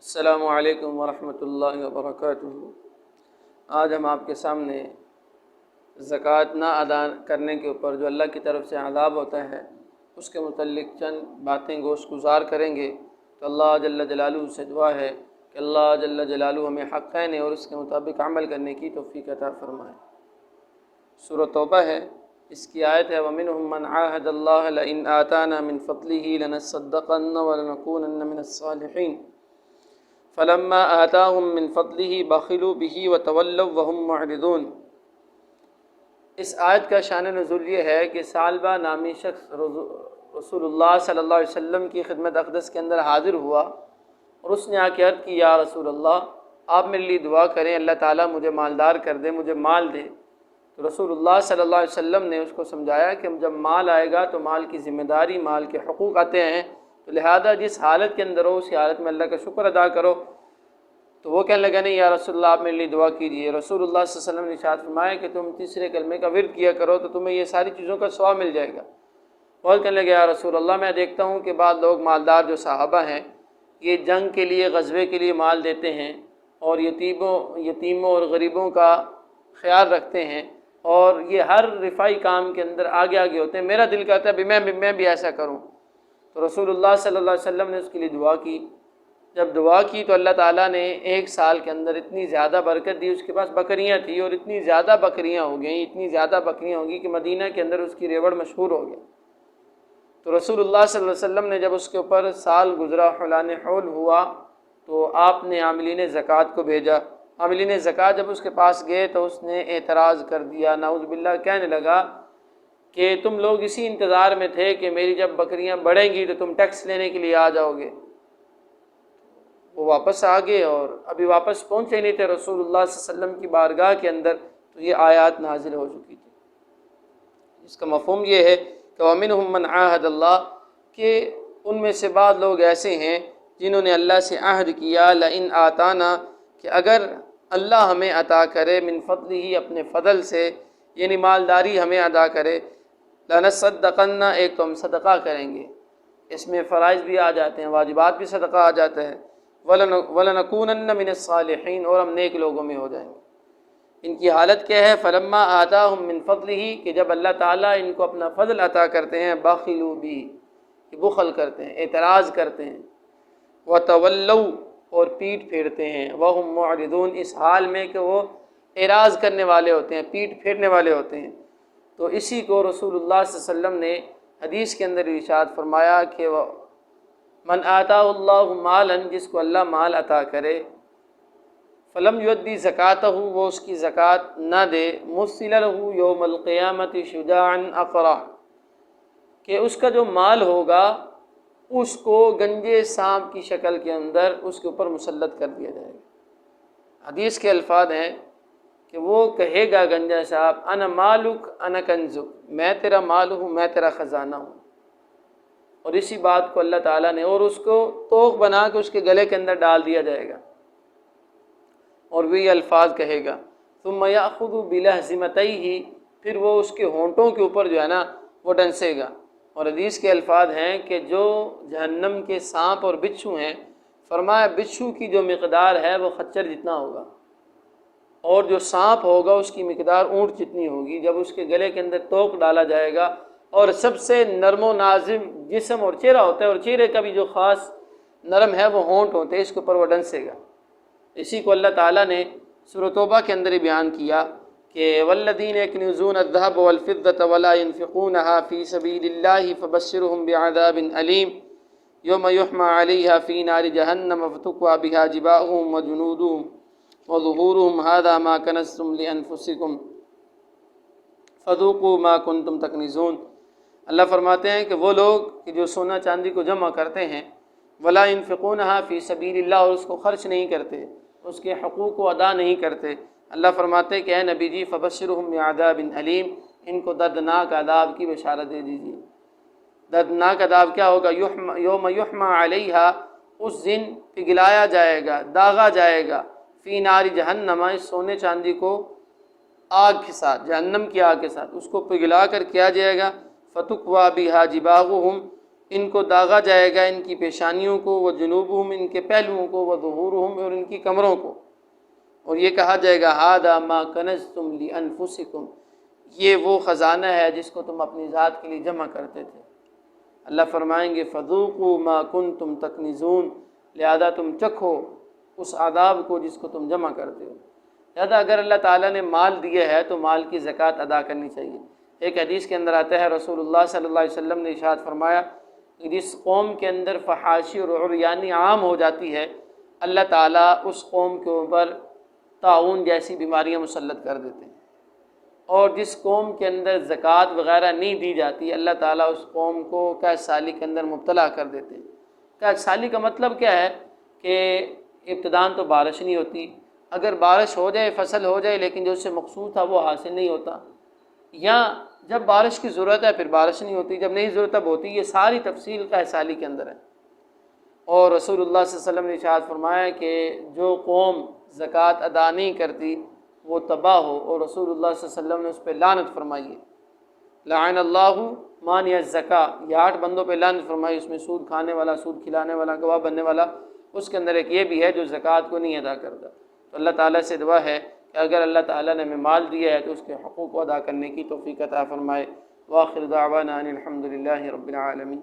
السلام علیکم ورحمۃ اللہ وبرکاتہ۔ آج ہم آپ کے سامنے زکوٰۃ نہ ادا کرنے کے اوپر جو اللہ کی طرف سے عذاب ہوتا ہے اس کے متعلق چند باتیں گوشت گزار کریں گے۔ تو اللہ جل جلالہ سے دعا ہے کہ اللہ جل جلالہ ہمیں حق کہنے اور اس کے مطابق عمل کرنے کی توفیق عطا فرمائے۔ سورۃ توبہ ہے، اس کی آیت ہے وَمِنْهُمْ مَنْ عَاهَدَ اللَّهَ لَئِنْ آتَانَا مِنْ فَضْلِهِ لَنَصَّدَّقَنَّ وَلَنَكُونَنَّ مِنَ الصَّالِحِينَ فَلَمَّا آتَاهُم مِّن فَضْلِهِ بَخِلُوا بِهِ وَتَوَلَّوْا وَهُمْ مُعْرِضُونَ۔ اس آیت کا شان نزول یہ ہے کہ ثعلبہ نامی شخص رسول اللہ صلی اللہ علیہ وسلم کی خدمت اقدس کے اندر حاضر ہوا اور اس نے آ کے عرض کی یا رسول اللہ آپ میرے لیے دعا کریں، اللہ تعالیٰ مجھے مالدار کر دے، مجھے مال دے۔ تو رسول اللہ صلی اللہ علیہ وسلم نے اس کو سمجھایا کہ جب مال آئے گا تو مال کی ذمہ داری، مال کے حقوق آتے ہیں، تو لہذا جس حالت کے اندر ہو اسی حالت میں اللہ کا شکر ادا کرو۔ تو وہ کہنے لگا نہیں یا رسول اللہ آپ میرے لیے دعا کیجیے۔ رسول اللہ صلی اللہ علیہ وسلم نے ارشاد فرمایا کہ تم تیسرے کلمے کا ورد کیا کرو تو تمہیں یہ ساری چیزوں کا ثواب مل جائے گا۔ اور کہنے لگا یا رسول اللہ میں دیکھتا ہوں کہ بعض لوگ مالدار جو صحابہ ہیں یہ جنگ کے لیے، غزوے کے لیے مال دیتے ہیں اور یتیموں اور غریبوں کا خیال رکھتے ہیں اور یہ ہر رفائی کام کے اندر آگے ہوتے ہیں، میرا دل کہتا ہے میں بھی ایسا کروں۔ تو رسول اللہ صلی اللہ علیہ وسلم نے اس کے لیے دعا کی۔ جب دعا کی تو اللہ تعالیٰ نے ایک سال کے اندر اتنی زیادہ برکت دی، اس کے پاس بکریاں تھیں اور اتنی زیادہ بکریاں ہو گئیں کہ مدینہ کے اندر اس کی ریوڑ مشہور ہو گیا۔ تو رسول اللہ صلی اللہ علیہ وسلم نے جب اس کے اوپر سال گزرا، حولان حول ہوا، تو آپ نے عاملین زکوٰۃ کو بھیجا۔ عاملین زکوٰۃ جب اس کے پاس گئے تو اس نے اعتراض کر دیا، نعوذ باللہ، کہنے لگا کہ تم لوگ اسی انتظار میں تھے کہ میری جب بکریاں بڑھیں گی تو تم ٹیکس لینے کے لیے آ جاؤ گے۔ وہ واپس آ گئے اور ابھی واپس پہنچے نہیں تھے رسول اللہ صلی اللہ علیہ وسلم کی بارگاہ کے اندر، تو یہ آیات نازل ہو چکی تھی۔ اس کا مفہوم یہ ہے کہ وَمِنْهُمْ مَنْ عَاهَدَ اللَّهَ، کہ ان میں سے بعض لوگ ایسے ہیں جنہوں نے اللہ سے عہد کیا لَإِنْ آتَانَا، کہ اگر اللہ ہمیں عطا کرے، من فضلہ، اپنے فضل سے، یعنی مالداری ہمیں عطا کرے، لَنَصَّدَّقَنَّ، ایک تو ہم صدقہ کریں گے، اس میں فرائض بھی آ جاتے ہیں، واجبات بھی صدقہ آ جاتا ہے، وَلَنَكُونَنَّ مِنَ الصَّالِحِينَ، اور ہم نیک لوگوں میں ہو جائیں گے۔ ان کی حالت کیا ہے؟ فَلَمَّا آتَاهُم مِّن فَضْلِهِ، کہ جب اللہ تعالیٰ ان کو اپنا فضل عطا کرتے ہیں، بَخِلُوا بِهِ، کہ بخل کرتے ہیں، اعتراض کرتے ہیں، وَتَوَلَّوْا، اور پیٹ پھیرتے ہیں، وَهُمْ مُعْرِضُونَ، اس حال میں کہ وہ اعراض کرنے والے ہوتے ہیں، پیٹ پھیرنے والے ہوتے ہیں۔ تو اسی کو رسول اللہ صلی اللہ علیہ وسلم نے حدیث کے اندر ارشاد فرمایا کہ من آتاہ اللہ مالا، جس کو اللہ مال عطا کرے، فلم یؤدی زکاتہ، وہ اس کی زکوٰۃ نہ دے، مثل لہ یوم القیامت شجاعا اقرع، کہ اس کا جو مال ہوگا اس کو گنجے سانپ کی شکل کے اندر اس کے اوپر مسلط کر دیا جائے گا۔ حدیث کے الفاظ ہیں کہ وہ کہے گا گنجا سانپ انا مالک انا کنزک، میں تیرا مال ہوں، میں تیرا خزانہ ہوں۔ اور اسی بات کو اللہ تعالیٰ نے، اور اس کو توق بنا کے اس کے گلے کے اندر ڈال دیا جائے گا اور وہ یہ الفاظ کہے گا ثم یأخذ بلہزمتیہ، پھر وہ اس کے ہونٹوں کے اوپر جو ہے نا وہ ڈنسے گا۔ اور حدیث کے الفاظ ہیں کہ جو جہنم کے سانپ اور بچھو ہیں، فرمایا بچھو کی جو مقدار ہے وہ خچر جتنا ہوگا اور جو سانپ ہوگا اس کی مقدار اونٹ جتنی ہوگی۔ جب اس کے گلے کے اندر توق ڈالا جائے گا، اور سب سے نرم و نازم جسم اور چہرہ ہوتا ہے، اور چہرے کا بھی جو خاص نرم ہے وہ ہونٹ ہوتے ہیں، اس کے اوپر وہ ڈنسے گا۔ اسی کو اللہ تعالیٰ نے سورۃ توبہ کے اندر ہی بیان کیا کہ والذین یکنزون الذهب والفضة ولا ينفقونها في سبيل الله فبشرهم بعذاب أليم يوم يحمى عليها في نار جهنم فتكوى بها جباههم وجنودهم وظهورهم هذا ما كنزتم لأنفسكم فذوقوا ما كنتم تكنزون۔ اللہ فرماتے ہیں کہ وہ لوگ کہ جو سونا چاندی کو جمع کرتے ہیں، ولا ينفقونها في سبيل اللہ، اور اس کو خرچ نہیں کرتے، اس کے حقوق کو ادا نہیں کرتے، اللہ فرماتے ہیں کہ اے نبی جی فبشرهم بعذاب علیم، ان کو دردناک عذاب کی بشارت دے دیجیے۔ دردناک عذاب کیا ہوگا؟ یوم یحمى علیہا، اس دن پگھلایا جائے گا، داغا جائے گا، فی نار جہنم، اس سونے چاندی کو آگ کے ساتھ، جہنم کی آگ کے ساتھ اس کو پگھلا کر کیا جائے گا، فتکوی بہا جباہہم، ان کو داغا جائے گا، ان کی پیشانیوں کو، و جنوبہم ان کے پہلوؤں کو، و ظہورہم اور ان کی کمروں کو، اور یہ کہا جائے گا ھذا ما کنزتم لانفسکم، یہ وہ خزانہ ہے جس کو تم اپنی ذات کے لیے جمع کرتے تھے۔ اللہ فرمائیں گے فذوقوا ما کنتم تکنزون، لہذا تم چکھو اس عذاب کو جس کو تم جمع کرتے ہو۔ لہذا اگر اللہ تعالیٰ نے مال دیا ہے تو مال کی زکوٰۃ ادا کرنی چاہیے۔ ایک حدیث کے اندر آتا ہے رسول اللہ صلی اللہ علیہ وسلم نے ارشاد فرمایا کہ جس قوم کے اندر فحاشی اور عریانی عام ہو جاتی ہے، اللہ تعالیٰ اس قوم کے اوپر طاعون جیسی بیماریاں مسلط کر دیتے ہیں، اور جس قوم کے اندر زکوٰۃ وغیرہ نہیں دی جاتی، اللہ تعالیٰ اس قوم کو قحط سالی کے اندر مبتلا کر دیتے ہیں۔ قحط سالی کا مطلب کیا ہے کہ ابتداً تو بارش نہیں ہوتی، اگر بارش ہو جائے، فصل ہو جائے، لیکن جو اس سے مقصود تھا وہ حاصل نہیں ہوتا، یا جب بارش کی ضرورت ہے پھر بارش نہیں ہوتی، جب نہیں ضرورت تب ہوتی۔ یہ ساری تفصیل قحط سالی کے اندر ہے۔ اور رسول اللہ صلی اللہ علیہ وسلم نے ارشاد فرمایا کہ جو قوم زکوٰۃ ادا نہیں کرتی وہ تباہ ہو، اور رسول اللہ صلی اللہ علیہ وسلم نے اس پہ لعنت فرمائی ہے، لعن اللہ مانع الزکاۃ، یہ 8 بندوں پہ لعنت فرمائی، اس میں سود کھانے والا، سود کھلانے والا، گواہ بننے والا، اس کے اندر ایک یہ بھی ہے جو زکوٰۃ کو نہیں ادا کرتا۔ تو اللہ تعالیٰ سے دعا ہے کہ اگر اللہ تعالیٰ نے ہمیں مال دیا ہے تو اس کے حقوق کو ادا کرنے کی توفیق عطا فرمائے۔ وآخر دعوانا ان الحمد للہ رب العالمین۔